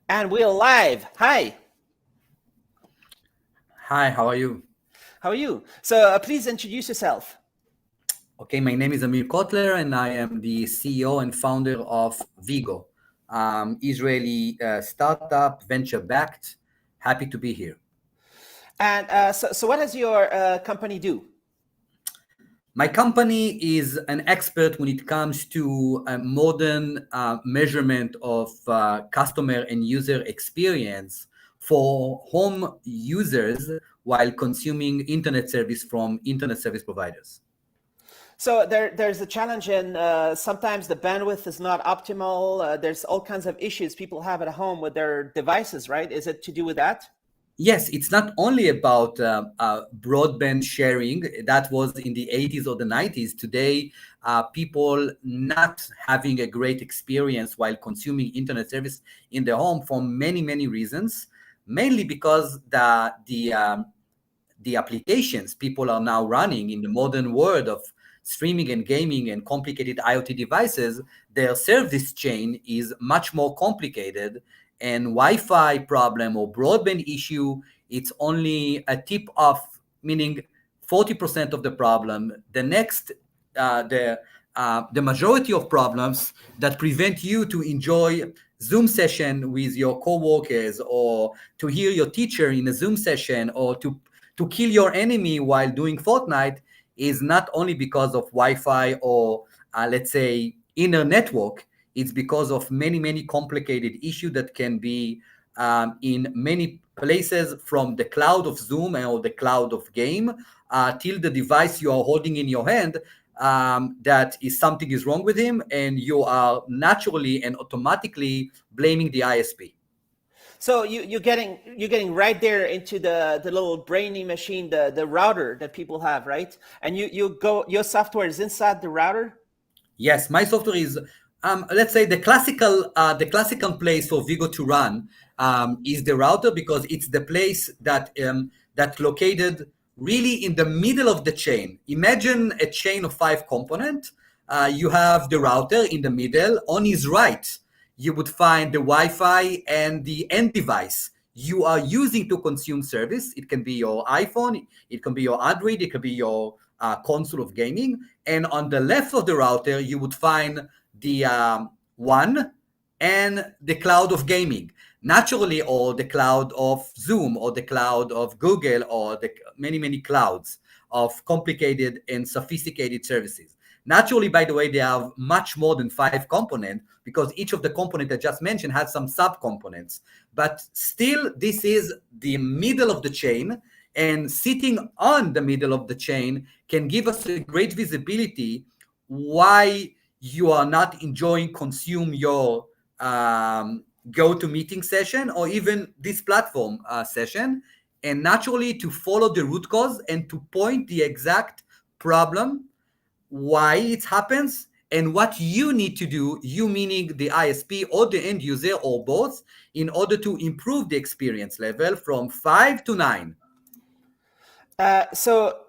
And we're live. Hi. Hi, how are you? How are you? So please introduce yourself. Okay, my name is Amir Kotler, and I am the CEO and founder of Vigo, Israeli startup, venture backed. Happy to be here. And so what does your company do? My company is an expert when it comes to modern measurement of customer and user experience for home users while consuming internet service from internet service providers. So there's a challenge in sometimes the bandwidth is not optimal. There's all kinds of issues people have at home with their devices, right? Is it to do with that? Yes, it's not only about broadband sharing. That was in the 80s or the 90s. Today, people not having a great experience while consuming internet service in their home for many, many reasons. Mainly because the applications people are now running in the modern world of streaming and gaming and complicated IoT devices, their service chain is much more complicated. And Wi-Fi problem or broadband issue, it's only a tip off, meaning 40% of the problem. The next, the majority of problems that prevent you to enjoy Zoom session with your coworkers, or to hear your teacher in a Zoom session, or to kill your enemy while doing Fortnite, is not only because of Wi-Fi or let's say inner network. It's because of many, many complicated issues that can be in many places, from the cloud of Zoom or the cloud of game till the device you are holding in your hand. That is something is wrong with him, and you are naturally and automatically blaming the ISP. So you're getting right there into the little brainy machine, the router that people have, right? And you go your software is inside the router. Yes, my software is, let's say, the classical place for Vigo to run is the router, because it's the place that located really in the middle of the chain. Imagine a chain of 5 components. You have the router in the middle. On his right, you would find the Wi-Fi and the end device you are using to consume service. It can be your iPhone, it can be your Android, it can be your console of gaming. And on the left of the router, you would find the one and the cloud of gaming. Naturally, or the cloud of Zoom, or the cloud of Google, or the many, many clouds of complicated and sophisticated services. Naturally, by the way, they have much more than 5 components, because each of the components I just mentioned has some subcomponents. But still, this is the middle of the chain, and sitting on the middle of the chain can give us a great visibility why you are not enjoying consume your go to meeting session, or even this platform session, and naturally to follow the root cause and to point the exact problem, why it happens, and what you need to do, you meaning the ISP or the end user or both, in order to improve the experience level from 5 to 9. So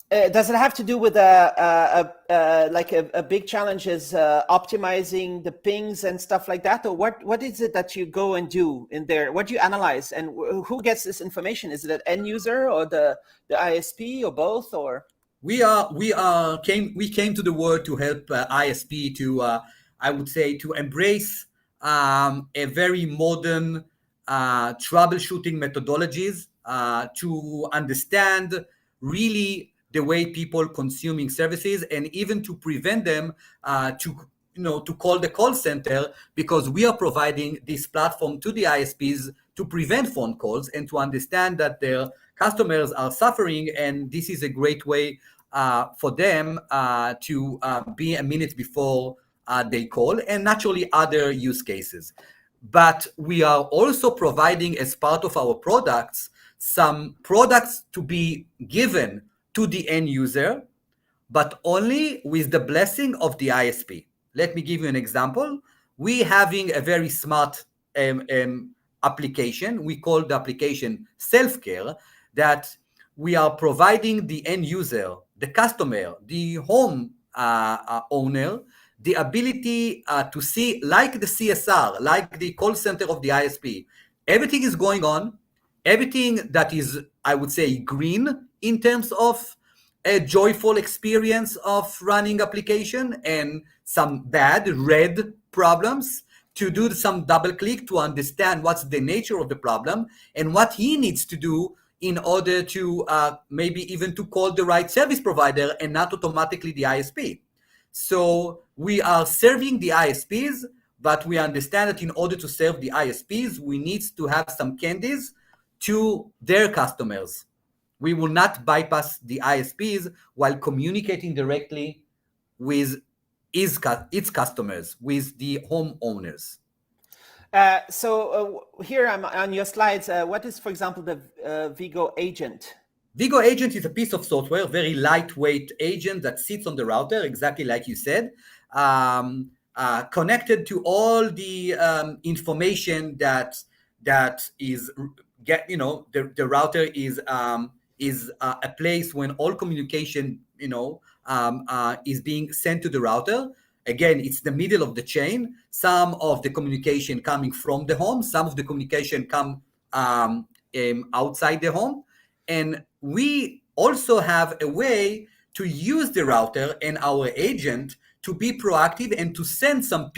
does it have to do with a big challenge is optimizing the pings and stuff like that, or what is it that you go and do in there? What do you analyze, and who gets this information? Is it an end user or the ISP or both, or? We came to the world to help ISP to, I would say, to embrace a very modern troubleshooting methodologies, to understand really the way people consuming services, and even to prevent them to call the call center, because we are providing this platform to the ISPs to prevent phone calls and to understand that their customers are suffering, and this is a great way for them to be a minute before they call, and naturally other use cases. But we are also providing, as part of our products, some products to be given to the end user, but only with the blessing of the ISP. Let me give you an example. We having a very smart application. We call the application Self-Care, that we are providing the end user, the customer, the home owner, the ability to see, like the CSR, like the call center of the ISP, everything is going on, everything that is, I would say, green in terms of a joyful experience of running application, and some bad red problems, to do some double click to understand what's the nature of the problem and what he needs to do in order to maybe even to call the right service provider and not automatically the ISP. So we are serving the ISPs, but we understand that in order to serve the ISPs, we need to have some candies to their customers. We will not bypass the ISPs while communicating directly with its customers, with the homeowners. So here I'm on your slides. What is, for example, the Veego agent? Veego agent is a piece of software, very lightweight agent that sits on the router, exactly like you said, connected to all the information that is the router is a place when all communication is being sent to the router. Again, it's the middle of the chain. Some of the communication coming from the home, some of the communication come outside the home. And we also have a way to use the router and our agent to be proactive and to send some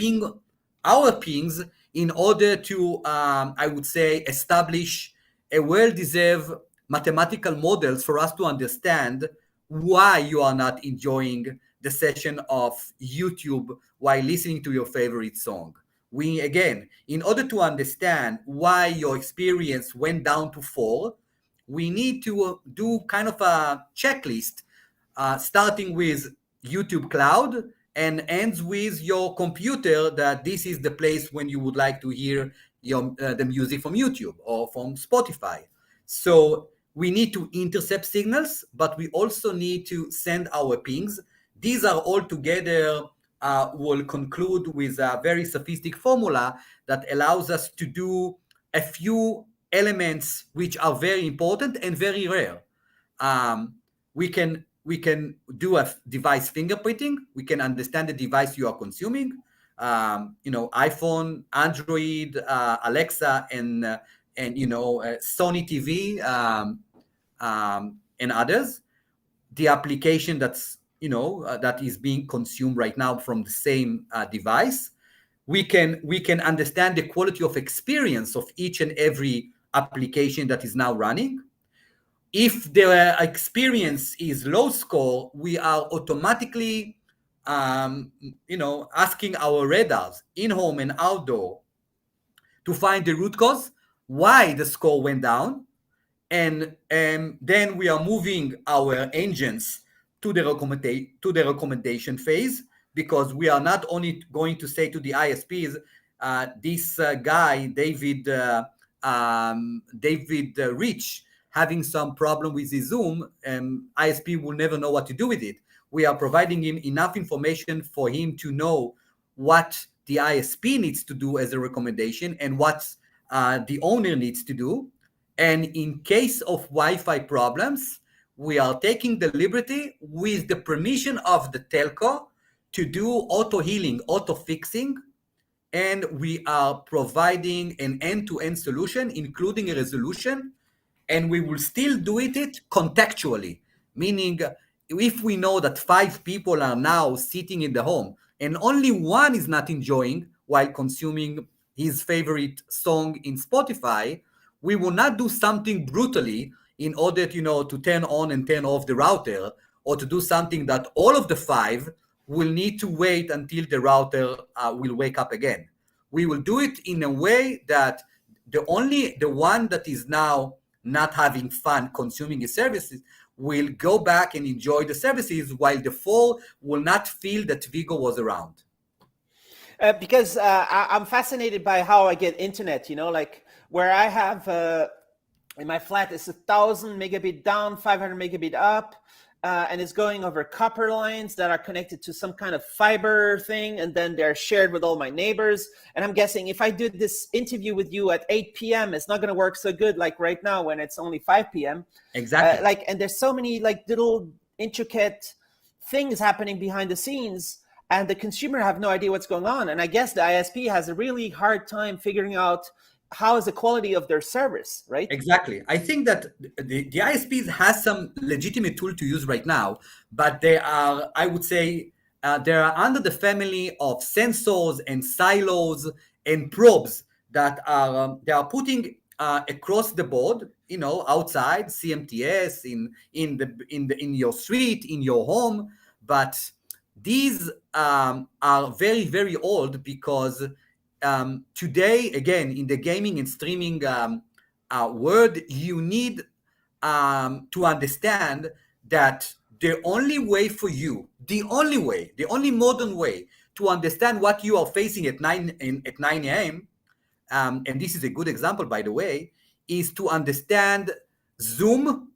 our pings in order to, I would say, establish a well-deserved mathematical models for us to understand why you are not enjoying the session of YouTube while listening to your favorite song. We, again, in order to understand why your experience went down to 4, we need to do kind of a checklist, starting with YouTube Cloud and ends with your computer, that this is the place when you would like to hear the music from YouTube or from Spotify. So we need to intercept signals, but we also need to send our pings. These are all together will conclude with a very sophisticated formula that allows us to do a few elements which are very important and very rare. We can do a device fingerprinting. We can understand the device you are consuming. iPhone, Android, Alexa, and Sony TV, and others. The application that is being consumed right now from the same device. We can understand the quality of experience of each and every application that is now running. If the experience is low score, we are automatically asking our radars in home and outdoor to find the root cause, why the score went down, and then we are moving our engines to the recommendation phase, because we are not only going to say to the ISPs, this guy, David Rich, having some problem with his Zoom, ISP will never know what to do with it. We are providing him enough information for him to know what the ISP needs to do as a recommendation and what the owner needs to do. And in case of Wi-Fi problems, we are taking the liberty, with the permission of the telco, to do auto healing, auto fixing, and we are providing an end-to-end solution, including a resolution, and we will still do it contextually, meaning if we know that 5 people are now sitting in the home and only one is not enjoying while consuming his favorite song in Spotify, we will not do something brutally in order to turn on and turn off the router, or to do something that all of the 5 will need to wait until the router will wake up again. We will do it in a way that the one that is now not having fun consuming his services will go back and enjoy the services, while the 4 will not feel that Vigo was around. Because I'm fascinated by how I get internet, like where I have in my flat, it's 1,000 megabit down, 500 megabit up, and it's going over copper lines that are connected to some kind of fiber thing, and then they're shared with all my neighbors. And I'm guessing if I did this interview with you at 8 p.m., it's not going to work so good like right now when it's only 5 p.m. Exactly. And there's so many little intricate things happening behind the scenes. and the consumer have no idea what's going on. And I guess the ISP has a really hard time figuring out how is the quality of their service, right? Exactly. I think that the ISPs has some legitimate tool to use right now, but they are, I would say, they are under the family of sensors and silos and probes that are they are putting across the board, outside CMTS in your street, in your home. But these are very, very old because today, again, in the gaming and streaming world, you need to understand that the only way for you, the only modern way to understand what you are facing at 9 a.m., and this is a good example, by the way, is to understand Zoom.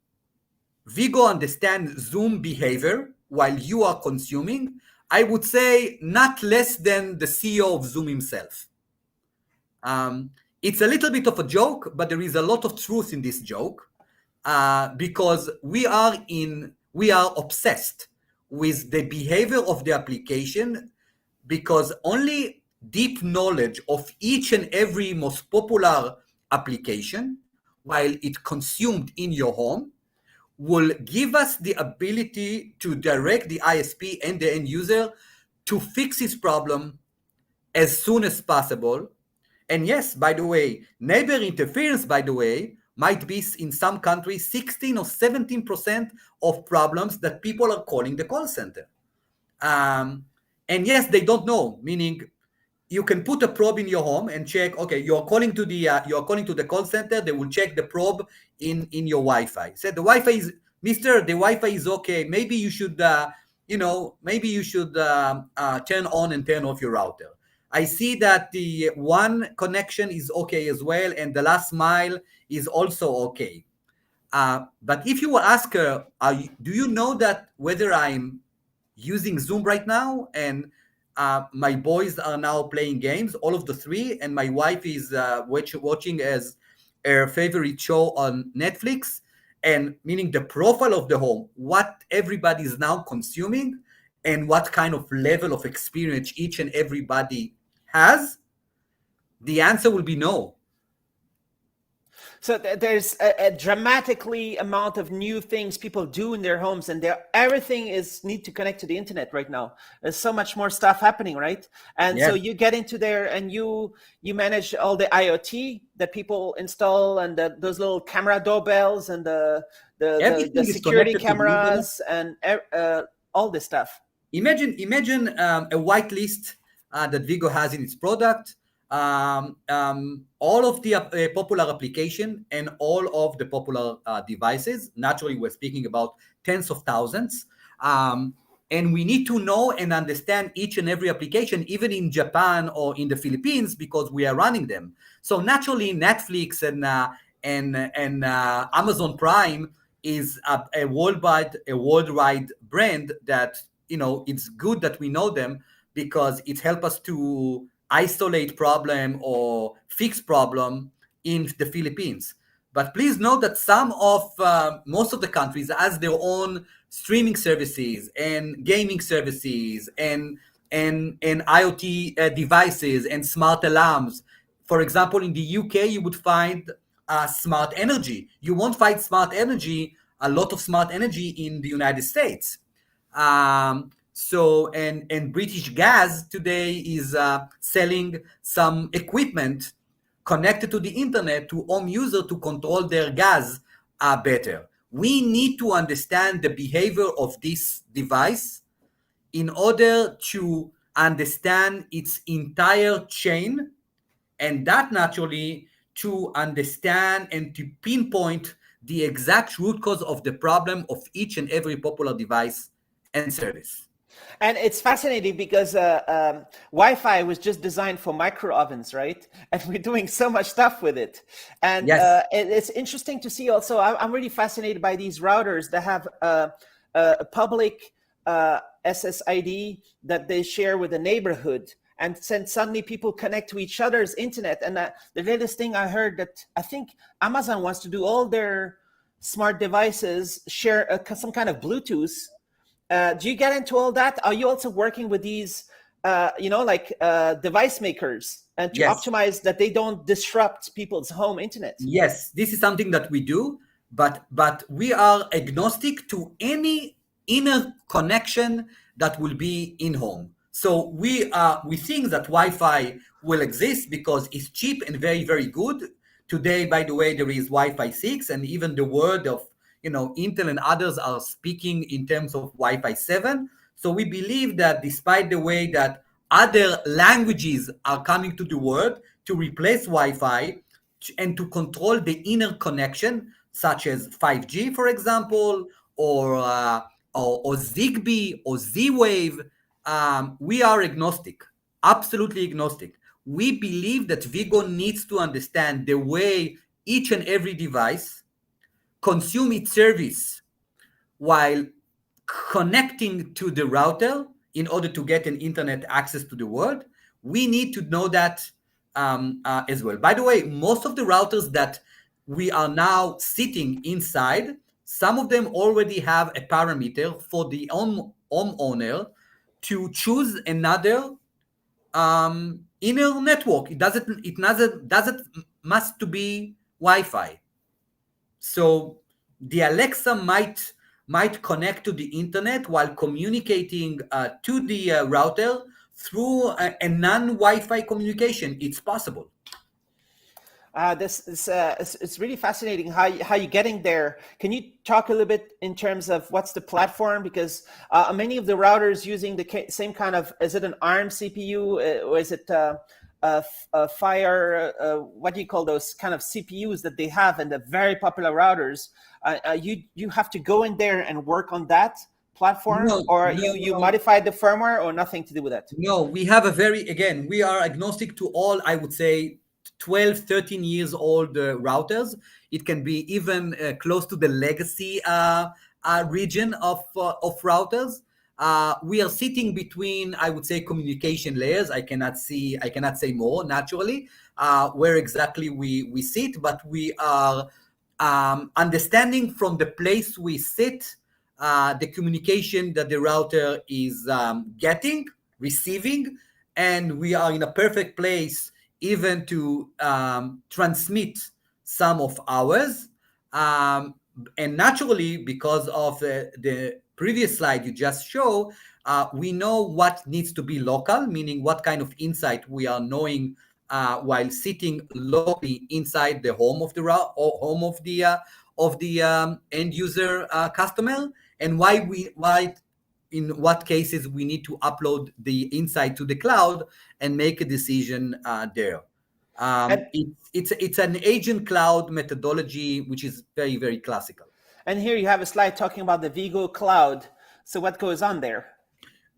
Vigo understands Zoom behavior while you are consuming. I would say not less than the CEO of Zoom himself. It's a little bit of a joke, but there is a lot of truth in this joke because we are obsessed with the behavior of the application, because only deep knowledge of each and every most popular application, while it consumed in your home, will give us the ability to direct the ISP and the end user to fix his problem as soon as possible. And yes, by the way, neighbor interference, by the way, might be in some countries 16 or 17% of problems that people are calling the call center. And yes, they don't know, meaning you can put a probe in your home and check, okay, you're calling to the call center, they will check the probe in your Wi-Fi. Said the Wi-Fi is, Mr. The Wi-Fi is okay. Maybe you should turn on and turn off your router. I see that the one connection is okay as well, and the last mile is also okay. But if you will ask her, do you know that whether I'm using Zoom right now and my boys are now playing games, all of the three, and my wife is watching as her favorite show on Netflix, and meaning the profile of the home, what everybody is now consuming, and what kind of level of experience each and everybody has, the answer will be no. So there's a dramatically amount of new things people do in their homes, and everything need to connect to the internet right now. There's so much more stuff happening, right? And Yes. so you get into there and you manage all the IoT that people install, and those little camera doorbells and the security cameras and all this stuff. Imagine a whitelist that Vigo has in its product. All of the popular application and all of the popular devices. Naturally, we're speaking about tens of thousands. And we need to know and understand each and every application, even in Japan or in the Philippines, because we are running them. So naturally, Netflix and Amazon Prime is a worldwide brand that, it's good that we know them, because it helps us to isolate problem or fix problem in the Philippines. But please note that most of the countries has their own streaming services and gaming services and IoT devices and smart alarms. For example, in the UK, you would find smart energy. You won't find a lot of smart energy in the United States. So British Gas today is selling some equipment connected to the internet to home user to control their gas better. We need to understand the behavior of this device in order to understand its entire chain, and that naturally to understand and to pinpoint the exact root cause of the problem of each and every popular device and service. And it's fascinating because Wi-Fi was just designed for micro ovens, right? And we're doing so much stuff with it. And yes. It's interesting to see also, I'm really fascinated by these routers that have a public SSID that they share with the neighborhood. And then suddenly people connect to each other's internet. And the latest thing I heard that I think Amazon wants to do all their smart devices share some kind of Bluetooth. do you get into all that? Are you also working with these, device makers and to Yes. optimize that they don't disrupt people's home internet? Yes, this is something that we do, but we are agnostic to any inner connection that will be in home. So we think that Wi-Fi will exist because it's cheap and very very good. Today, by the way, there is Wi-Fi 6, and even the word of Intel and others are speaking in terms of Wi-Fi 7. So we believe that despite the way that other languages are coming to the world to replace Wi-Fi and to control the inner connection, such as 5G, for example, or Zigbee or Z-Wave, we are agnostic, absolutely agnostic. We believe that Vigo needs to understand the way each and every device consume its service while connecting to the router in order to get an internet access to the world. We need to know that as well. By the way, most of the routers that we are now sitting inside, some of them already have a parameter for the homeowner to choose another inner network. It doesn't must to be Wi-Fi. So the Alexa might connect to the internet while communicating to the router through a non-Wi-Fi communication. It's possible. This is it's really fascinating how you're getting there. Can you talk a little bit in terms of what's the platform? Because many of the routers using the same kind of, is it an ARM CPU, or is it Fire? What do you call those kind of CPUs that they have in the very popular routers? You have to go in there and work on that platform, No, or no, you no. modified the firmware, or nothing to do with that? No, we have again, we are agnostic to all, I would say, 12, 13 years old routers. It can be even close to the legacy region of routers. We are sitting between, I would say, communication layers. I cannot say more naturally where exactly we sit, but we are understanding from the place we sit the communication that the router is getting, receiving, and we are in a perfect place even to transmit some of ours. And naturally, because of the previous slide you just showed, we know what needs to be local, meaning what kind of insight we are knowing while sitting locally inside the home of the home of the end user customer, and why in what cases we need to upload the insight to the cloud and make a decision there. And It's an agent cloud methodology, which is very, very classical. and here you have a slide talking about the Vigo cloud. So what goes on there?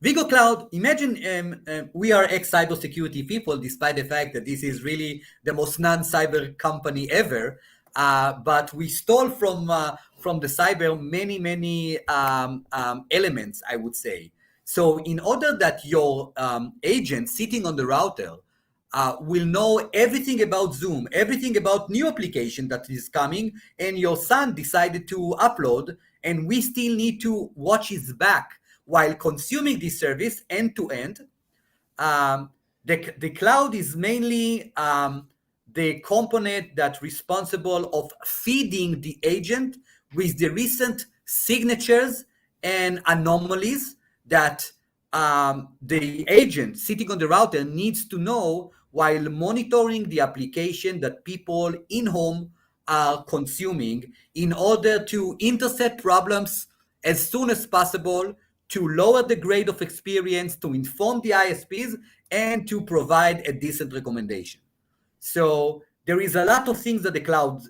Vigo Cloud, imagine we are ex-cybersecurity people, despite the fact that this is really the most non-cyber company ever. But we stole from the cyber many elements, I would say. So in order that your agent sitting on the router will know everything about Zoom, everything about new application that is coming, and your son decided to upload, and we still need to watch his back while consuming this service end to end. The cloud is mainly the component that's responsible of feeding the agent with the recent signatures and anomalies that the agent sitting on the router needs to know while monitoring the application that people in home are consuming, in order to intercept problems as soon as possible, to lower the grade of experience, to inform the ISPs, and to provide a decent recommendation. So there is a lot of things that the cloud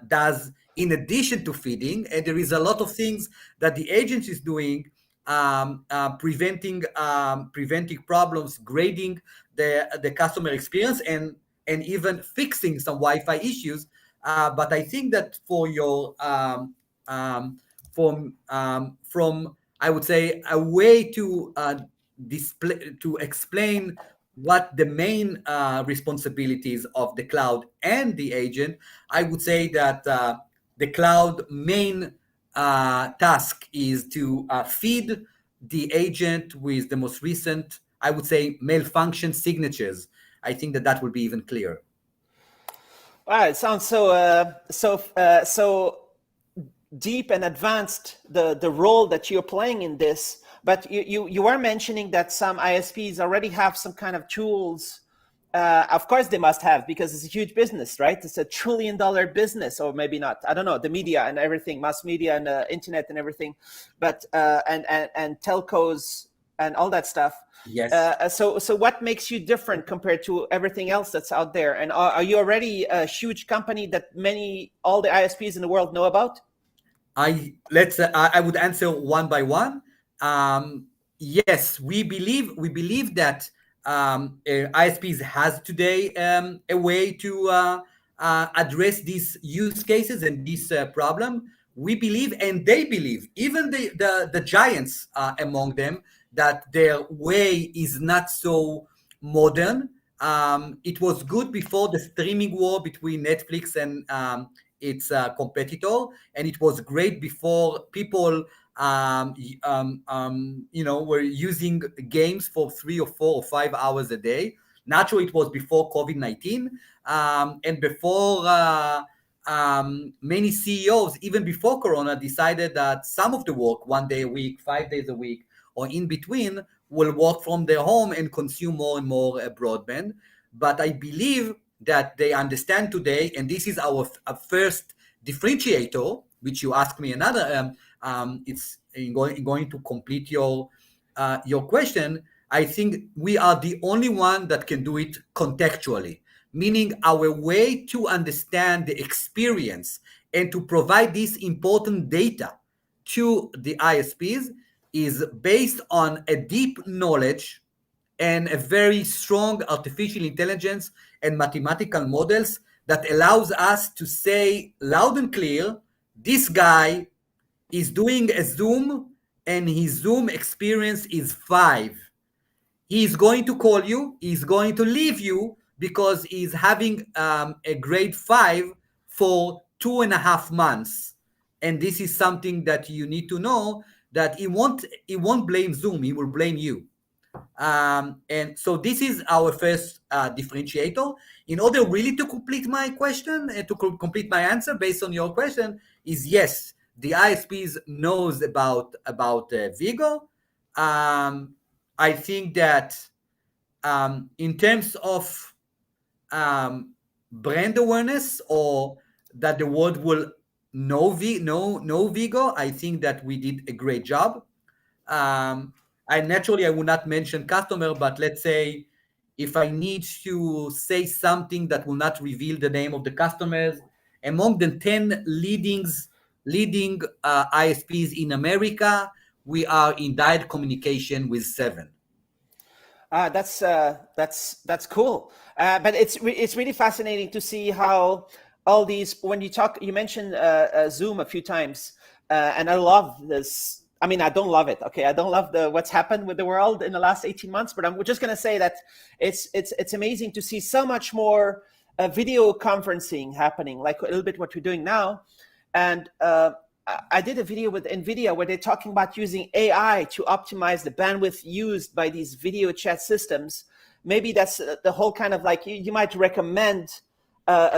does in addition to feeding, and there is a lot of things that the agency is doing, preventing problems, grading the customer experience, and even fixing some Wi-Fi issues. But I think that for your from I would say a way to display to explain what the main responsibilities of the cloud and the agent, I would say that the cloud main task is to feed the agent with the most recent, I would say, malfunction signatures, I think that will be even clearer. Wow, it sounds so deep and advanced, the role that you're playing in this. But you are mentioning that some ISPs already have some kind of tools. Of course they must have, because it's a huge business, right? It's $1 trillion business, or maybe not. I don't know, the media and everything, mass media and internet and everything, but and telcos and all that stuff. Yes. So what makes you different compared to everything else that's out there? And are you already a huge company that all the ISPs in the world know about? I would answer one by one. Yes, we believe that ISPs has today a way to address these use cases and this problem. We believe, and they believe, even the giants among them, that their way is not so modern. It was good before the streaming war between Netflix and its competitor, and it was great before people were using games for 3 or 4 or 5 hours a day. Naturally, it was before COVID-19, and before many CEOs, even before Corona, decided that some of the work, 1 day a week, 5 days a week, or in between, will work from their home and consume more and more broadband. But I believe that they understand today, and this is our first differentiator, which you asked me another. It's going to complete your question. I think we are the only one that can do it contextually, meaning our way to understand the experience and to provide this important data to the ISPs is based on a deep knowledge and a very strong artificial intelligence and mathematical models that allows us to say loud and clear, this guy is doing a Zoom and his Zoom experience is 5. He's going to call you, he's going to leave you because he's having a grade 5 for 2.5 months. And this is something that you need to know, that he won't blame Zoom, he will blame you. And so this is our first differentiator. In order really to complete my question and to complete my answer based on your question, is yes, the ISPs knows about Vigo. I think that in terms of brand awareness, or that the world will know Vigo, I think that we did a great job. I would not mention customer, but let's say if I need to say something that will not reveal the name of the customers, among the 10 leading ISPs in America, we are in direct communication with 7. That's cool. But it's really fascinating to see how all these, when you mentioned Zoom a few times, and I love this. I mean, I don't love it. Okay, I don't love what's happened with the world in the last 18 months. But I'm just going to say that it's amazing to see so much more video conferencing happening, like a little bit what we're doing now. And I did a video with NVIDIA where they're talking about using AI to optimize the bandwidth used by these video chat systems. Maybe that's the whole kind of like, you might recommend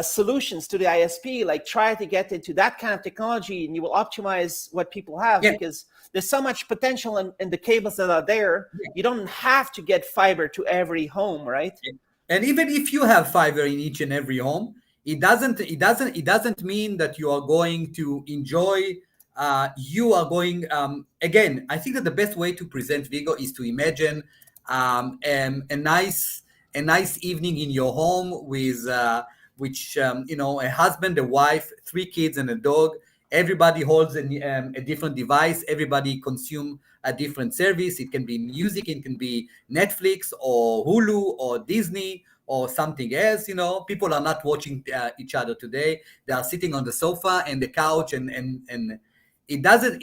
solutions to the ISP, like try to get into that kind of technology, and you will optimize what people have. Yeah. Because there's so much potential in the cables that are there. Yeah. You don't have to get fiber to every home, right? And even if you have fiber in each and every home, it doesn't mean that you are going to enjoy. You are going again. I think that the best way to present Vigo is to imagine a nice evening in your home with a husband, a wife, 3 kids, and a dog. Everybody holds a different device. Everybody consume a different service. It can be music, it can be Netflix or Hulu or Disney or something else. People are not watching each other today. They are sitting on the sofa and the couch, and it doesn't.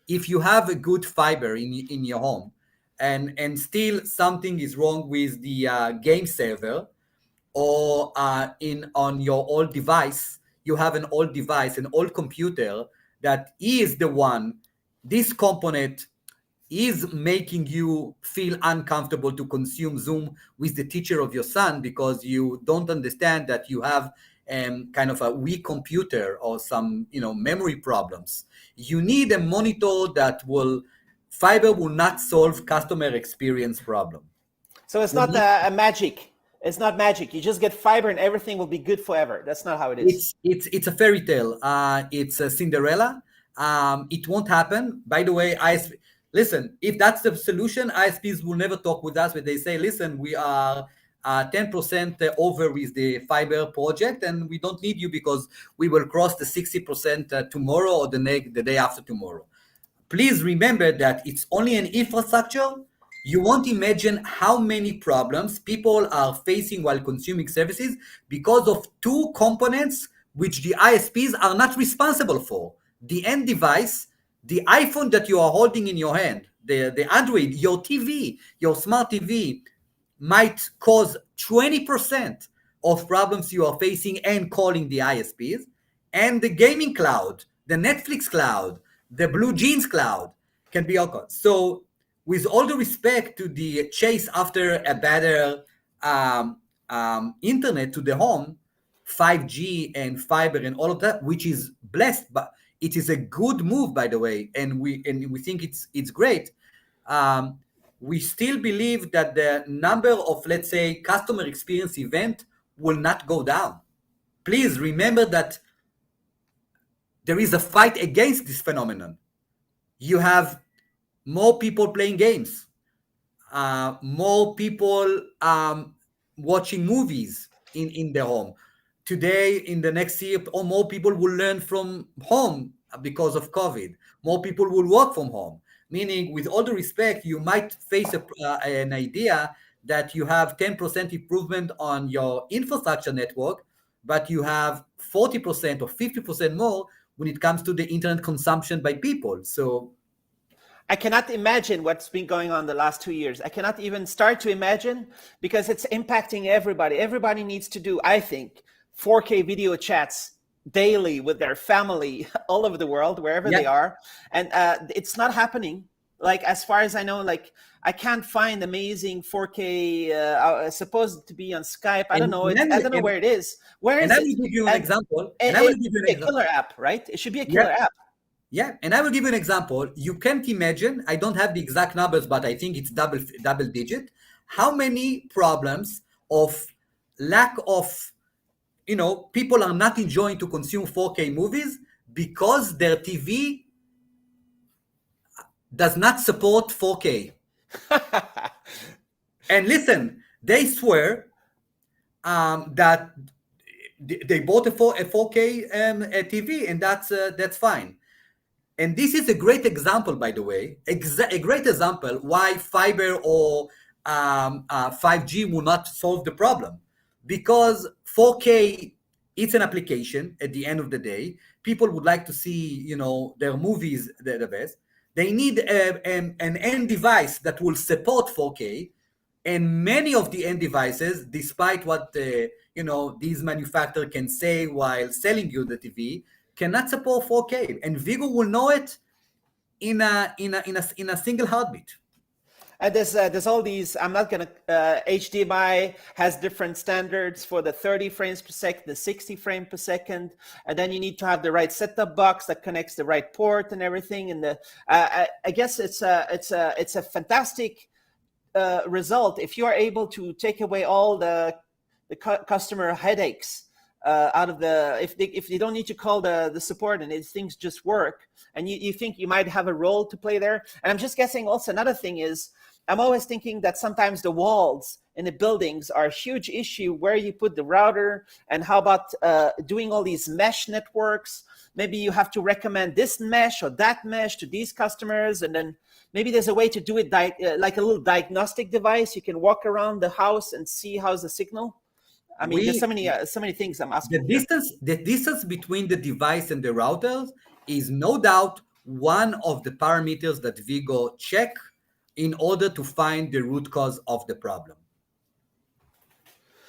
If you have a good fiber in your home, and still something is wrong with the game server, or on your old device, you have an old device, an old computer that is the one, this component is making you feel uncomfortable to consume Zoom with the teacher of your son because you don't understand that you have kind of a weak computer or some memory problems. You need a monitor that will fiber will not solve customer experience problem. So it's You not need a magic. It's not magic. You just get fiber and everything will be good forever. That's not how it is. It's a fairy tale. It's a Cinderella. It won't happen. By the way, listen. If that's the solution, ISPs will never talk with us. When they say, "Listen, we are 10% over with the fiber project, and we don't need you because we will cross the 60% tomorrow or the day after tomorrow." Please remember that it's only an infrastructure. You won't imagine how many problems people are facing while consuming services because of two components which the ISPs are not responsible for. The end device, the iPhone that you are holding in your hand, the Android, your TV, your smart TV, might cause 20% of problems you are facing and calling the ISPs, and the gaming cloud, the Netflix cloud, the Blue Jeans cloud can be all called. So, with all the respect to the chase after a better internet to the home, 5G and fiber and all of that, which is blessed, but it is a good move, by the way, and we think it's great. Um, we still believe that the number of, let's say, customer experience event will not go down. Please remember that there is a fight against this phenomenon. You have more people playing games, more people watching movies in their home. Today, in the next year, or more people will learn from home because of COVID. More people will work from home. Meaning, with all the respect, you might face an idea that you have 10% improvement on your infrastructure network, but you have 40% or 50% more when it comes to the internet consumption by people. So I cannot imagine what's been going on the last 2 years. I cannot even start to imagine because it's impacting everybody. Everybody needs to do, I think, 4K video chats daily with their family all over the world, wherever they are. And it's not happening. Like, as far as I know, like, I can't find amazing 4K supposed to be on Skype. I don't know. I don't know where it is. Where is it? And I will give you an example. And I will give you an example. A killer app, right? It should be a killer app. Yeah, and I will give you an example. You can't imagine, I don't have the exact numbers, but I think it's double digit, how many problems of lack of, people are not enjoying to consume 4K movies because their TV does not support 4K. And listen, they swear that they bought a 4K TV, and that's fine. And this is a great example, by the way, a great example why fiber or 5G will not solve the problem. Because 4K, it's an application at the end of the day. People would like to see, their movies the best. They need an end device that will support 4K. And many of the end devices, despite what these manufacturers can say while selling you the TV, cannot support 4K, and Vigo will know it in a single heartbeat. And there's all these. I'm not gonna. HDMI has different standards for the 30 frames per second, the 60 frames per second, and then you need to have the right set-top box that connects the right port and everything. And I guess it's a fantastic result if you are able to take away all the customer headaches out of if they don't need to call the support and things just work, and you think you might have a role to play there. And I'm just guessing also another thing is, I'm always thinking that sometimes the walls in the buildings are a huge issue where you put the router, and how about doing all these mesh networks. Maybe you have to recommend this mesh or that mesh to these customers, and then maybe there's a way to do it like a little diagnostic device. You can walk around the house and see how's the signal. I mean, there's so many things I'm asking. The distance between the device and the routers is no doubt one of the parameters that Vigo check in order to find the root cause of the problem.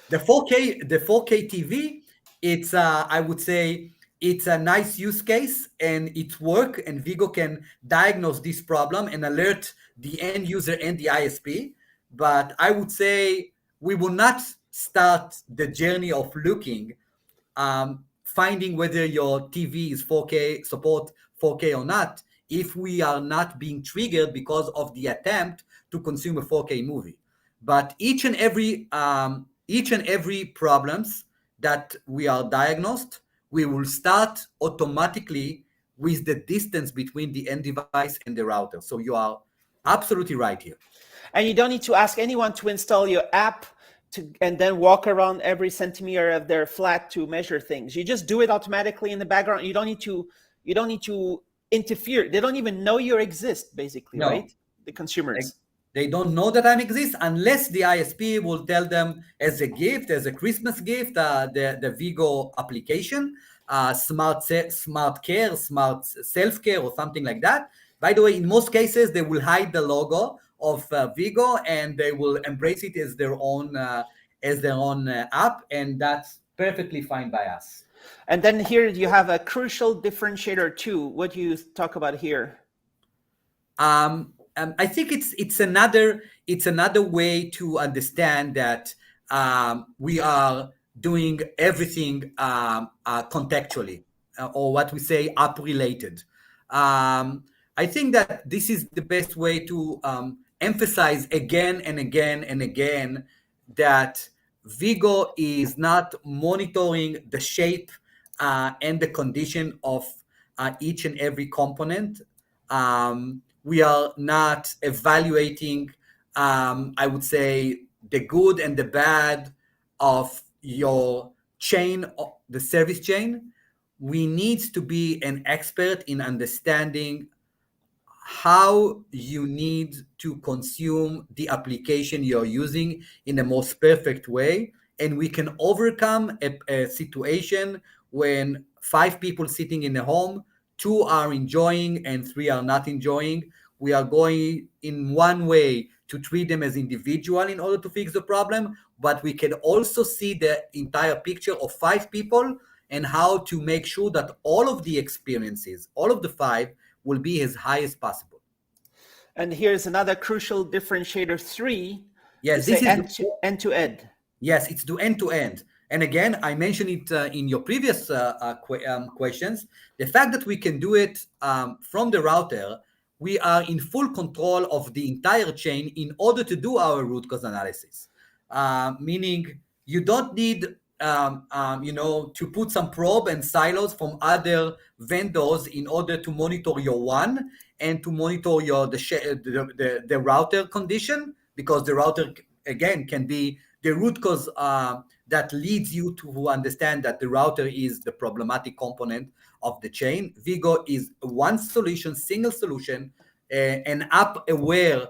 The 4K TV, it's I would say it's a nice use case and it work, and Vigo can diagnose this problem and alert the end user and the ISP. But I would say we will not start the journey of looking, finding whether your TV is 4K, support 4K or not, if we are not being triggered because of the attempt to consume a 4K movie. But each and every problems that we are diagnosed, we will start automatically with the distance between the end device and the router. So you are absolutely right here. And you don't need to ask anyone to install your app and then walk around every centimeter of their flat to measure things. You just do it automatically in the background. You don't need to interfere. They don't even know you exist, basically, No, right? The consumers. they don't know that I exist unless the ISP will tell them as a gift, as a Christmas gift, the Veego application, smart care, smart self-care, or something like that. By the way, in most cases, they will hide the logo of Veego and they will embrace it as their own app, and that's perfectly fine by us. And then here you have a crucial differentiator too. What do you talk about here? I think it's another way to understand that we are doing everything contextually, or what we say app related. I think that this is the best way to emphasize again and again and again that Vigo is not monitoring the shape and the condition of each and every component. We are not evaluating, I would say, the good and the bad of your chain, the service chain. We need to be an expert in understanding how you need to consume the application you're using in the most perfect way. And we can overcome a situation when 5 people sitting in a home, 2 are enjoying and 3 are not enjoying. We are going in one way to treat them as individual in order to fix the problem, but we can also see the entire picture of 5 people and how to make sure that all of the experiences, all of the 5, will be as high as possible. And here's another crucial differentiator 3. Yes, you this say is end to end. Yes, it's to end to end. And again, I mentioned it in your previous questions. The fact that we can do it from the router, we are in full control of the entire chain in order to do our root cause analysis. Meaning, you don't need to put some probe and silos from other vendors in order to monitor your one and to monitor your the router condition, because the router again can be the root cause that leads you to understand that the router is the problematic component of the chain. Vigo is one solution, single solution, an app-aware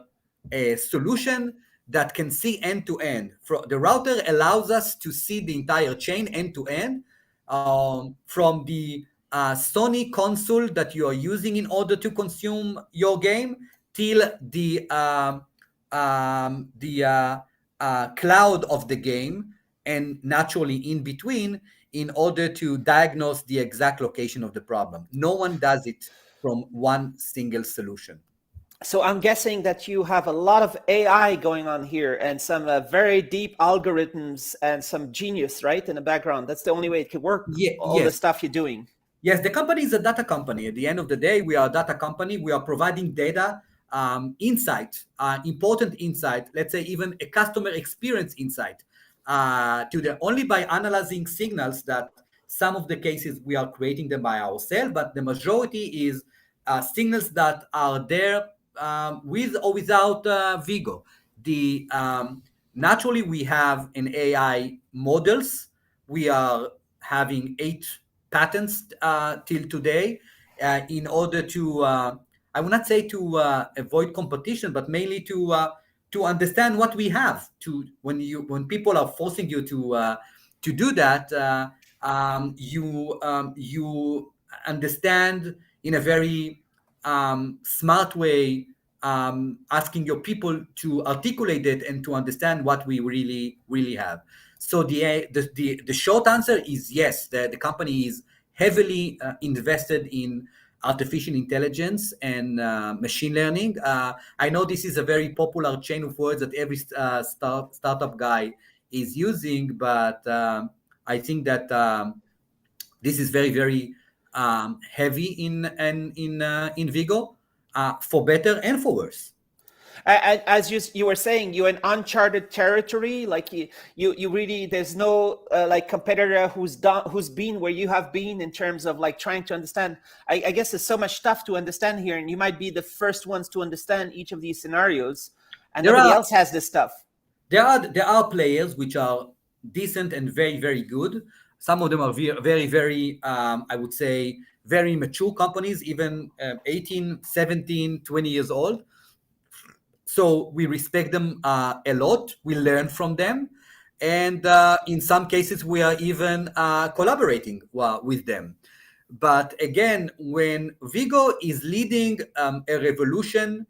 solution that can see end-to-end. The router allows us to see the entire chain end-to-end, from the Sony console that you are using in order to consume your game till the cloud of the game, and naturally in between, in order to diagnose the exact location of the problem. No one does it from one single solution. So I'm guessing that you have a lot of AI going on here and some very deep algorithms and some genius, right, in the background. That's the only way it could work, all the stuff you're doing. Yes, the company is a data company. At the end of the day, we are a data company. We are providing data, insight, important insight, let's say even a customer experience insight, only by analyzing signals. That some of the cases we are creating them by ourselves, but the majority is signals that are there with or without Vigo. Naturally, we have an AI models. We are having 8 patents till today, in order to I would not say to avoid competition, but mainly to understand what we have. When people are forcing you to do that, you understand in a very smart way, asking your people to articulate it and to understand what we really have. So the short answer is yes, the company is heavily invested in artificial intelligence and machine learning. I know this is a very popular chain of words that every startup guy is using, but I think that this is very, very heavy in Vigo, for better and for worse. And as you were saying, you're in uncharted territory. Like you really, there's no like competitor who's been where you have been in terms of like trying to understand. I guess there's so much stuff to understand here, and you might be the first ones to understand each of these scenarios, and There nobody are else has this stuff. there are players which are decent and very, very good. Some of them are very, very, I would say, very mature companies, even 18, 17, 20 years old. So we respect them a lot. We learn from them, and in some cases we are even collaborating with them. But again, when Vigo is leading a revolution,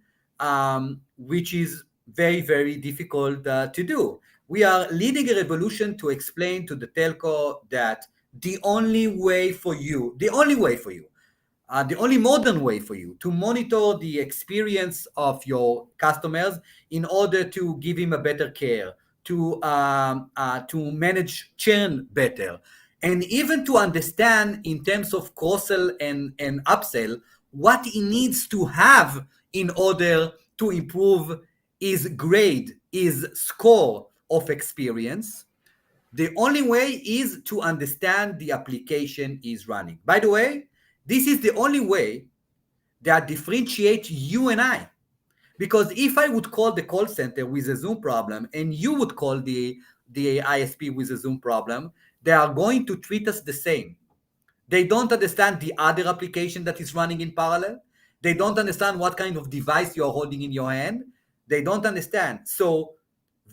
which is very, very difficult to do, we are leading a revolution to explain to the telco that the only modern way for you to monitor the experience of your customers in order to give him a better care, to manage churn better, and even to understand in terms of cross-sell and upsell what he needs to have in order to improve his grade, his score of experience. The only way is to understand the application is running. By the way, this is the only way that differentiates you and I. Because if I would call the call center with a Zoom problem and you would call the ISP with a Zoom problem, they are going to treat us the same. They don't understand the other application that is running in parallel. They don't understand what kind of device you're holding in your hand. They don't understand. So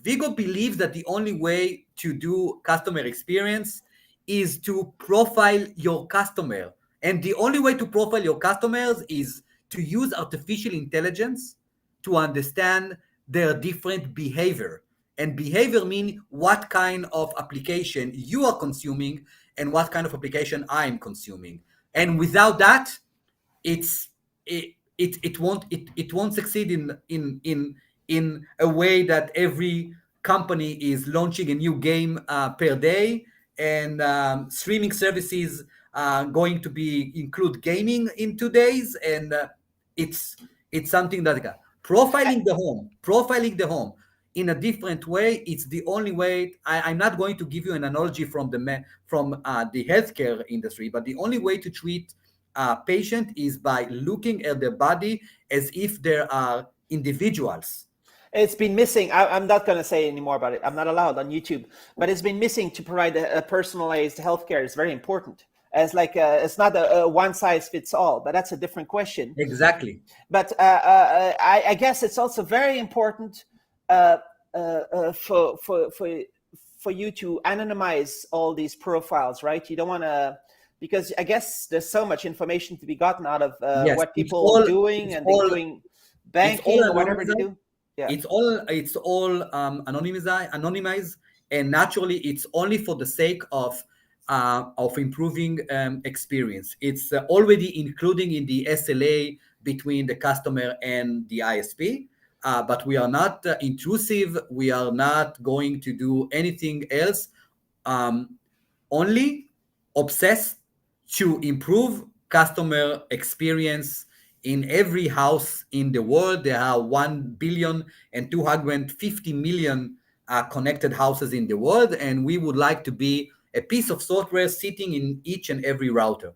Vigo believes that the only way to do customer experience is to profile your customer. And the only way to profile your customers is to use artificial intelligence to understand their different behavior. And behavior means what kind of application you are consuming and what kind of application I'm consuming. And without that, it's it won't succeed in a way that every company is launching a new game per day, and streaming services going to be include gaming in 2 days, and it's it's something that profiling the home in a different way. It's the only way. I'm not going to give you an analogy from the healthcare industry, but the only way to treat a patient is by looking at their body as if there are individuals. It's been missing. I'm not going to say any more about it. I'm not allowed on YouTube, but it's been missing to provide a personalized healthcare. Is very important. As like it's not a one size fits all, but that's a different question. Exactly. But I guess it's also very important for you to anonymize all these profiles, right? You don't want to, because I guess there's so much information to be gotten out of Yes, what people are doing, and they're doing banking or whatever they do. Yeah. It's all anonymized, and naturally, it's only for the sake of improving experience. It's already including in the SLA between the customer and the ISP, but we are not intrusive. We are not going to do anything else. Only obsessed to improve customer experience in every house in the world. There are 1,250,000,000 connected houses in the world, and we would like to be a piece of software sitting in each and every router.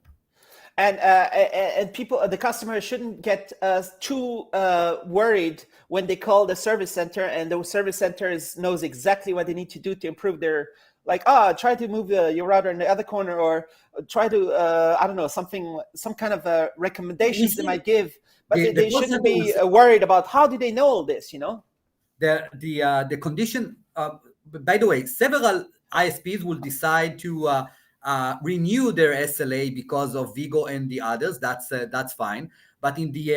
And people, the customers shouldn't get too worried when they call the service center, and the service centers knows exactly what they need to do to improve their, like, try to move your router in the other corner, or try to, I don't know, some kind of recommendations they might give, but they shouldn't be worried about how do they know all this, you know? The condition, by the way, several ISPs will decide to renew their SLA because of Vigo and the others. That's fine. But in the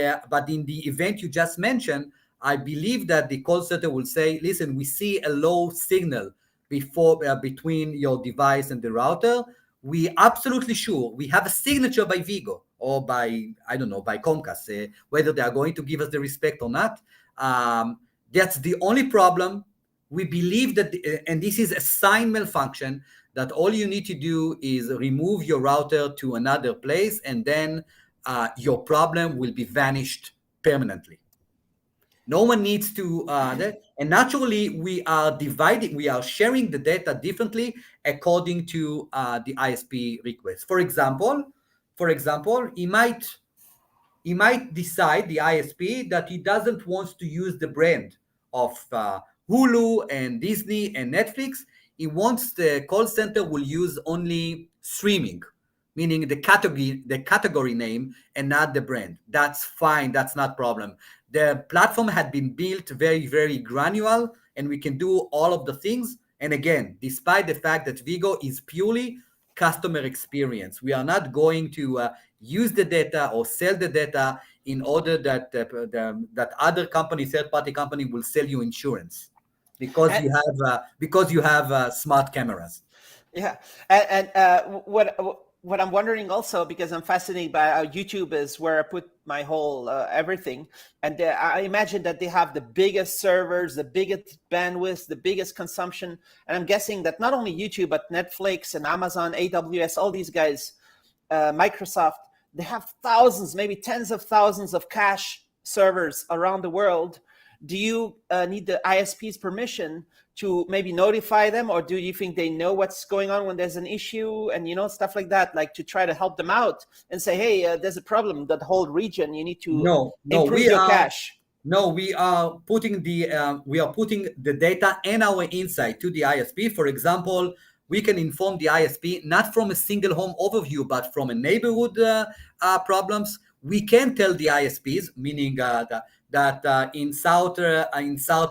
event you just mentioned, I believe that the call center will say, listen, we see a low signal between your device and the router. we absolutely sure we have a signature by Vigo or by, I don't know, by Comcast, whether they are going to give us the respect or not. That's the only problem. We believe that, and this is a sign malfunction, that all you need to do is remove your router to another place, and then your problem will be vanished permanently. No one needs to, and naturally we are sharing the data differently according to the ISP request. For example, he might decide, the ISP, that he doesn't want to use the brand of Hulu and Disney and Netflix. He wants the call center will use only streaming, meaning the category name and not the brand. That's fine. That's not problem. The platform had been built very, very granular, and we can do all of the things. And again, despite the fact that Vigo is purely customer experience, we are not going to use the data or sell the data in order that that other company, third-party company, will sell you insurance because you have smart cameras. Yeah, and what I'm wondering also, because I'm fascinated by how YouTube is where I put my whole everything, and I imagine that they have the biggest servers, the biggest bandwidth, the biggest consumption, and I'm guessing that not only YouTube but Netflix and Amazon, AWS, all these guys, Microsoft, they have thousands, maybe tens of thousands of cache servers around the world. Do you need the ISP's permission to maybe notify them, or do you think they know what's going on when there's an issue and stuff like that, like to try to help them out and say, hey, there's a problem, that whole region, you need to improve your cache? No, we are putting the data and our insight to the ISP. For example, we can inform the ISP not from a single home overview, but from a neighborhood problems. We can tell the ISPs, meaning that in South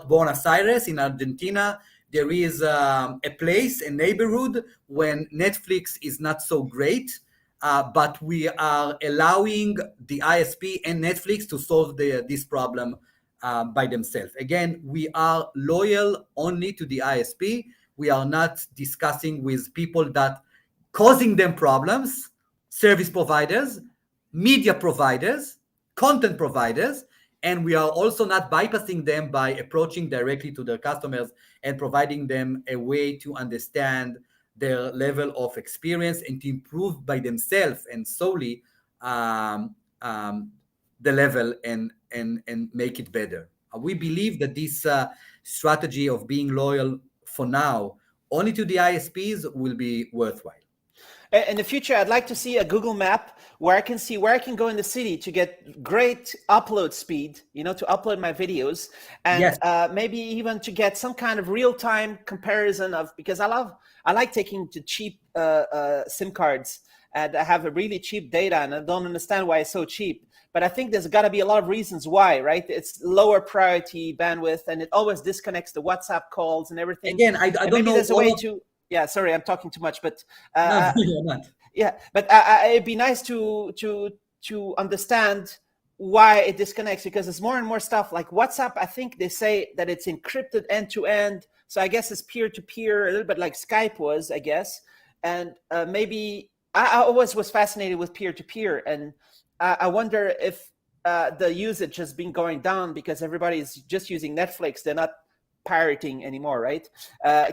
Buenos Aires in Argentina, there is a place, a neighborhood, when Netflix is not so great, but we are allowing the ISP and Netflix to solve this problem by themselves. Again, we are loyal only to the ISP. We are not discussing with people that causing them problems, service providers, media providers, content providers, and we are also not bypassing them by approaching directly to their customers and providing them a way to understand their level of experience and to improve by themselves and solely the level and make it better. We believe that this strategy of being loyal for now only to the ISPs will be worthwhile. In the future, I'd like to see a Google map where I can see where I can go in the city to get great upload speed, to upload my videos, and Yes. Maybe even to get some kind of real-time comparison of, because I like taking the cheap SIM cards, and I have a really cheap data, and I don't understand why it's so cheap. But I think there's got to be a lot of reasons why, right? It's lower priority bandwidth, and it always disconnects the WhatsApp calls and everything. Again, I don't maybe know. There's a way to. Yeah, sorry, I'm talking too much, but No, you're not. yeah, but it'd be nice to understand why it disconnects, because there's more and more stuff like WhatsApp. I think they say that it's encrypted end to end, so I guess it's peer to peer, a little bit like Skype was, I guess. And maybe I always was fascinated with peer to peer, and I wonder if the usage has been going down because everybody's just using Netflix. They're not pirating anymore, right?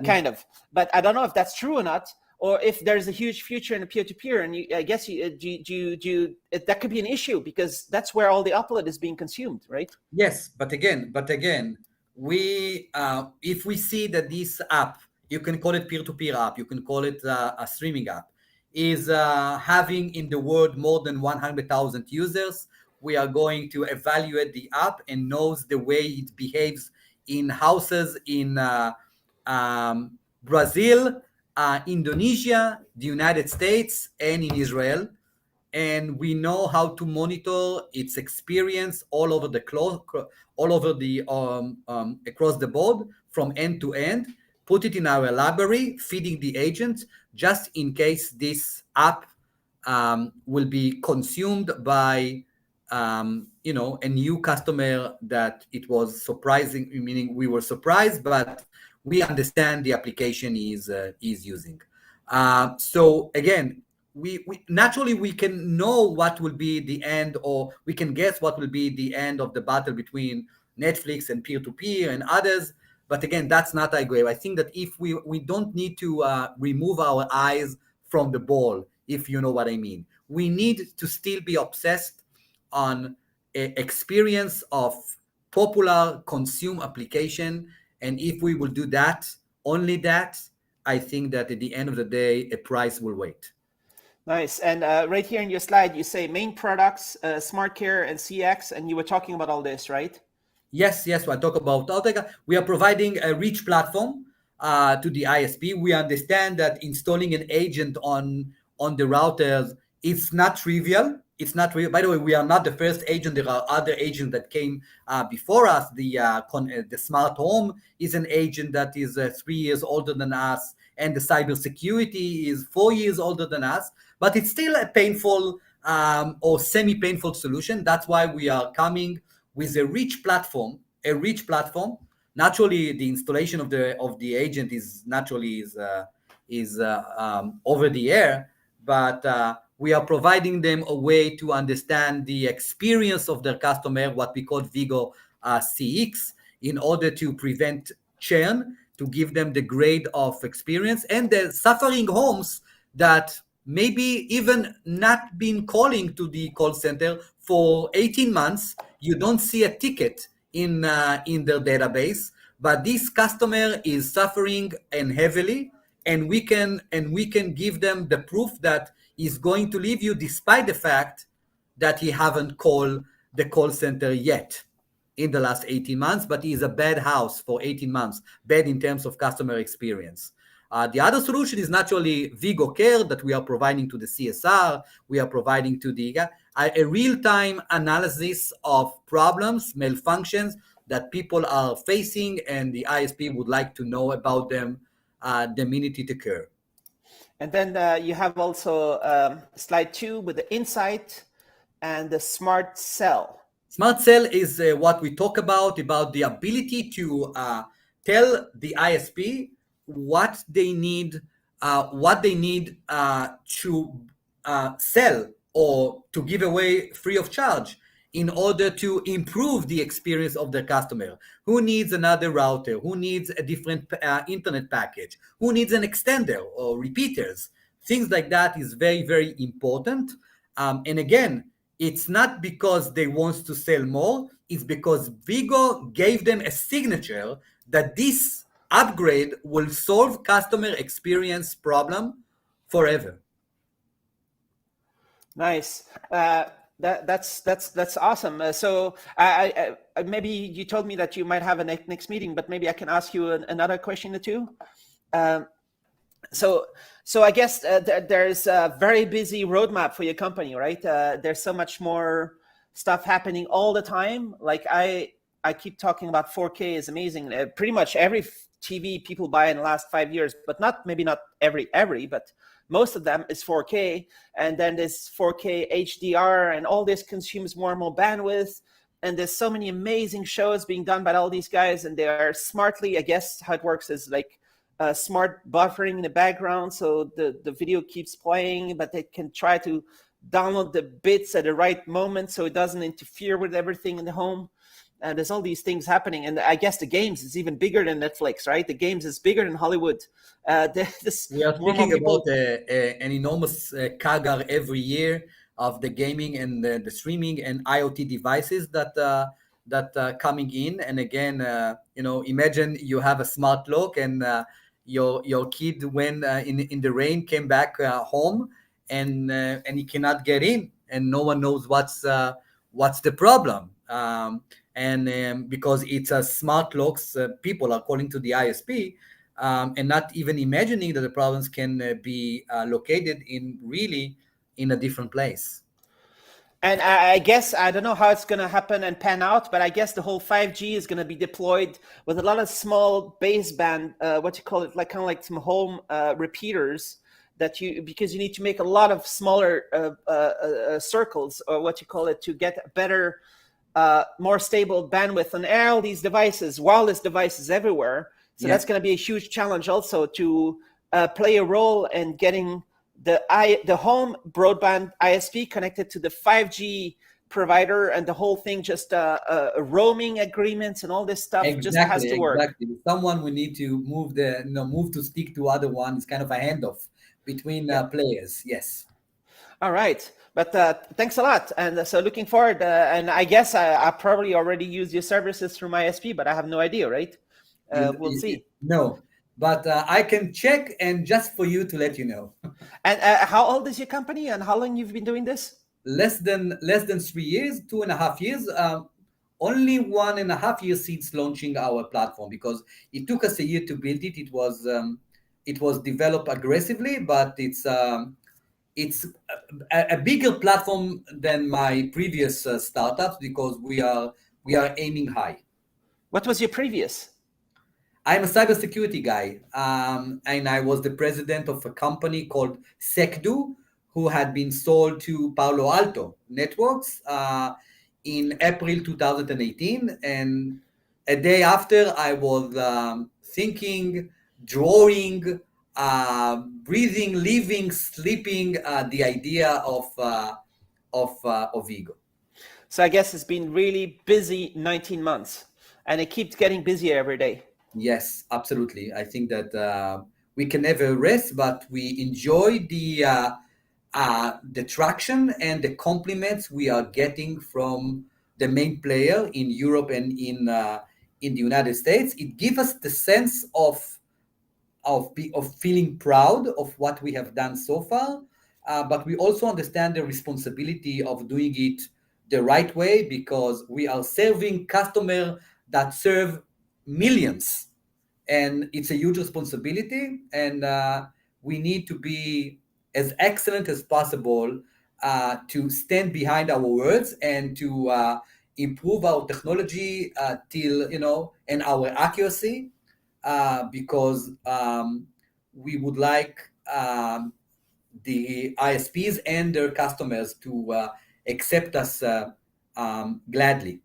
Kind of. But I don't know if that's true or not, or if there's a huge future in a peer-to-peer. And I guess that could be an issue, because that's where all the upload is being consumed, right? Yes, but again, we if we see that this app, you can call it peer-to-peer app, you can call it a streaming app, is having in the world more than 100,000 users, we are going to evaluate the app and knows the way it behaves in houses in Brazil, Indonesia, the United States, and in Israel. And we know how to monitor its experience all over the across the board from end to end, put it in our library, feeding the agent, just in case this app will be consumed by a new customer that it was surprising, meaning we were surprised, but we understand the application is using. So again, we naturally we can know what will be the end, or we can guess what will be the end of the battle between Netflix and peer-to-peer and others. But again, that's not agree. I think that if we don't need to remove our eyes from the ball, if you know what I mean. We need to still be obsessed on a experience of popular consume application, and if we will do that, only that, I think that at the end of the day, a price will wait. Nice. And right here in your slide, you say main products, smart care and CX, and you were talking about all this, right? Yes, yes. I talk about Autotech. We are providing a rich platform to the ISP. We understand that installing an agent on the routers, it's not trivial. It's not real. By the way, we are not the first agent. There are other agents that came before us. The smart home is an agent that is 3 years older than us, and the cybersecurity is 4 years older than us. But it's still a painful or semi-painful solution. That's why we are coming with a rich platform. Naturally, the installation of the agent is naturally over the air, but we are providing them a way to understand the experience of their customer, what we call Vigo CX, in order to prevent churn, to give them the grade of experience, and the suffering homes that maybe even not been calling to the call center for 18 months. You don't see a ticket in their database, but this customer is suffering and heavily, and we can give them the proof that he's going to leave you despite the fact that he haven't called the call center yet in the last 18 months, but he is a bad house for 18 months, bad in terms of customer experience. The other solution is naturally Veego Care that we are providing to the CSR. We are providing to the a real-time analysis of problems, malfunctions that people are facing, and the ISP would like to know about them the minute it occurs. And then you have also slide 2 with the insight and the smart cell. Smart cell is what we talk about the ability to tell the ISP what they need to sell or to give away free of charge in order to improve the experience of their customer. Who needs another router? Who needs a different internet package? Who needs an extender or repeaters? Things like that is very, very important. And again, it's not because they want to sell more. It's because Vigo gave them a signature that this upgrade will solve customer experience problem forever. Nice. That's awesome. So I maybe you told me that you might have a next meeting, but maybe I can ask you another question or two. So I guess there's a very busy roadmap for your company, right? There's so much more stuff happening all the time. Like I keep talking about 4K is amazing. Pretty much every TV people buy in the last 5 years, but maybe not every, but most of them is 4K. And then this 4K HDR and all this consumes more and more bandwidth. And there's so many amazing shows being done by all these guys, and they are smartly, I guess how it works is like smart buffering in the background. So the video keeps playing, but they can try to download the bits at the right moment so it doesn't interfere with everything in the home. There's all these things happening, and I guess the games is even bigger than Netflix, right? The games is bigger than Hollywood. We are speaking about an enormous CAGR every year of the gaming and the streaming and IoT devices that coming in. And again, imagine you have a smart lock, and your kid when in the rain came back home, and he cannot get in, and no one knows what's the problem. And because it's a smart locks, people are calling to the ISP and not even imagining that the problems can be located in a different place. And I guess, I don't know how it's going to happen and pan out, but I guess the whole 5G is going to be deployed with a lot of small baseband, like kind of like some home repeaters because you need to make a lot of smaller circles, or to get better, more stable bandwidth on all these devices, wireless devices everywhere. So that's going to be a huge challenge also to play a role in getting the home broadband ISP connected to the 5G provider, and the whole thing just roaming agreements and all this stuff just has to work. Exactly. Someone we need to move the move to stick to other one. It's kind of a handoff between players. Yes. All right. But thanks a lot. And so looking forward. And I guess I probably already used your services through my ISP, but I have no idea, right? We'll see. No, but I can check, and just for you to let you know. And how old is your company, and how long you've been doing this? Less than 3 years, 2.5 years. Only 1.5 years since launching our platform, because it took us a year to build it. It was developed aggressively, but it's a bigger platform than my previous startups, because we are aiming high. What was your previous? I'm a cybersecurity guy, and I was the president of a company called Secdu, who had been sold to Palo Alto Networks in April 2018. And a day after, I was thinking, drawing, breathing, living, sleeping the idea of Vigo. So I guess it's been really busy 19 months, and it keeps getting busier every day. Yes, absolutely. I think that we can never rest, but we enjoy the traction and the compliments we are getting from the main player in Europe and in the United States. It gives us the sense of feeling proud of what we have done so far, but we also understand the responsibility of doing it the right way, because we are serving customers that serve millions, and it's a huge responsibility, and we need to be as excellent as possible to stand behind our words, and to improve our technology and our accuracy, because we would like the ISPs and their customers to accept us gladly.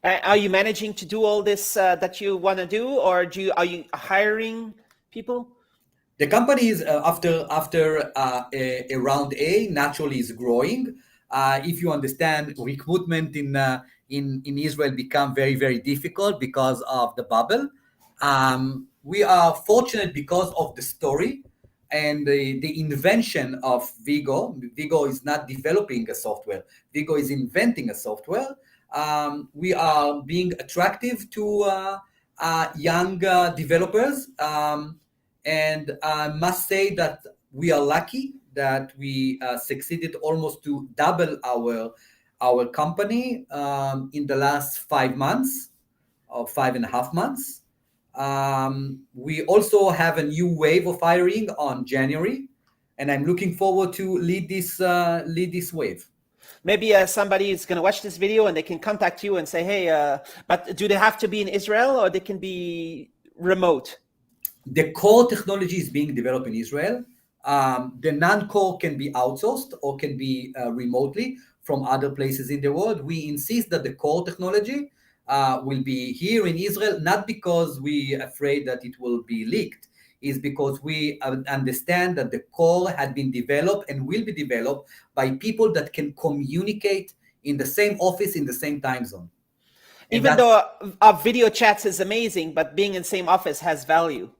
Are you managing to do all this that you want to do, or are you hiring people? The company is after a round A naturally is growing. If you understand, recruitment in Israel become very difficult because of the bubble. We are fortunate because of the story and the invention of Vigo. Vigo is not developing a software. Vigo is inventing a software. We are being attractive to young developers. And I must say that we are lucky that we succeeded almost to double our company in the last 5 months, or 5.5 months. We also have a new wave of hiring on January, and I'm looking forward to lead this wave. Maybe somebody is going to watch this video and they can contact you and say, hey, but do they have to be in Israel, or they can be remote? The core technology is being developed in Israel. The non-core can be outsourced or can be remotely from other places in the world. We insist that the core technology will be here in Israel, not because we are afraid that it will be leaked, is because we understand that the core had been developed and will be developed by people that can communicate in the same office, in the same time zone. Even though our video chats is amazing, but being in the same office has value.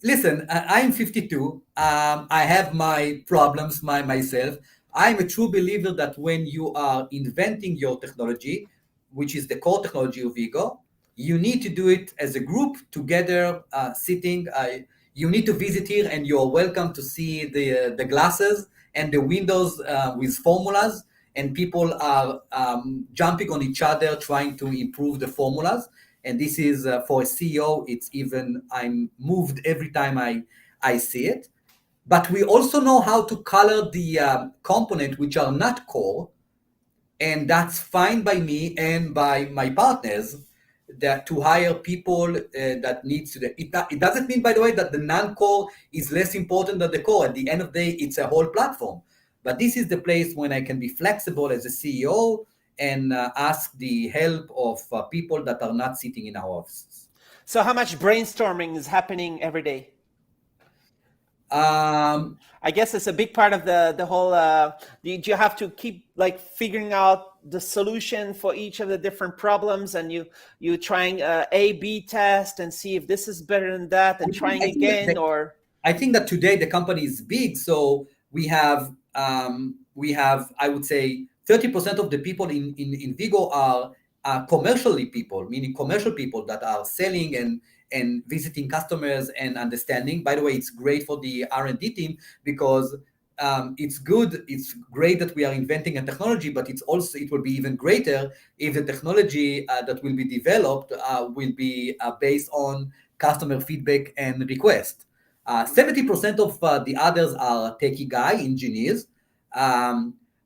Listen, I'm 52. I have my problems myself. I'm a true believer that when you are inventing your technology, which is the core technology of Vigo, you need to do it as a group together, sitting. You need to visit here, and you're welcome to see the glasses and the windows with formulas, and people are jumping on each other trying to improve the formulas. And this is for a CEO, it's even, I'm moved every time I see it. But we also know how to color the component which are not core, and that's fine by me and by my partners, that to hire people that needs to. It doesn't mean, by the way, that the non-core is less important than the core. At the end of the day, it's a whole platform. But this is the place when I can be flexible as a CEO and ask the help of people that are not sitting in our offices. So how much brainstorming is happening every day? I guess it's a big part of the whole. You have to keep like figuring out the solution for each of the different problems, and you trying A/B test and see if this is better than that, and trying I think again. Or I think that today the company is big, so we have I would say 30% of the people in Vigo are commercially people, meaning commercial people that are selling and visiting customers and understanding. By the way, it's great for the R&D team because it's great that we are inventing a technology, but it will be even greater if the technology that will be developed will be based on customer feedback and request. 70% of the others are techie guy engineers.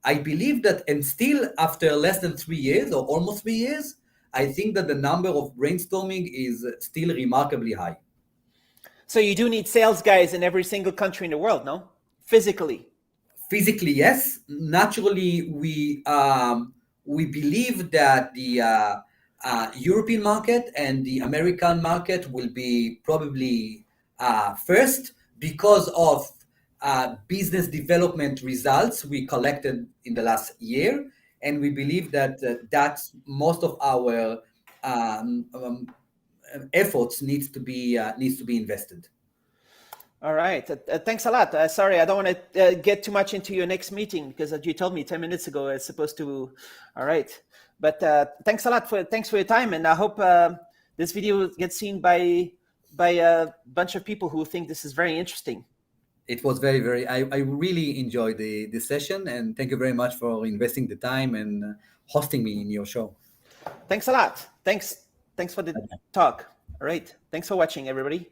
I believe that, and still after less than 3 years or almost 3 years, I think that the number of brainstorming is still remarkably high. so you do need sales guys in every single country in the world, no? Physically. Physically, yes. Naturally, we believe that the European market and the American market will be probably first because of business development results we collected in the last year, and we believe that that's most of our efforts needs to be invested. All right. Thanks a lot. Sorry, I don't want to get too much into your next meeting because you told me 10 minutes ago it's supposed to. All right. But thanks a lot thanks for your time, and I hope this video gets seen by a bunch of people who think this is very interesting. It was I really enjoyed the session, and thank you very much for investing the time and hosting me in your show. Thanks a lot. Thanks for the talk. All right. Thanks for watching, everybody.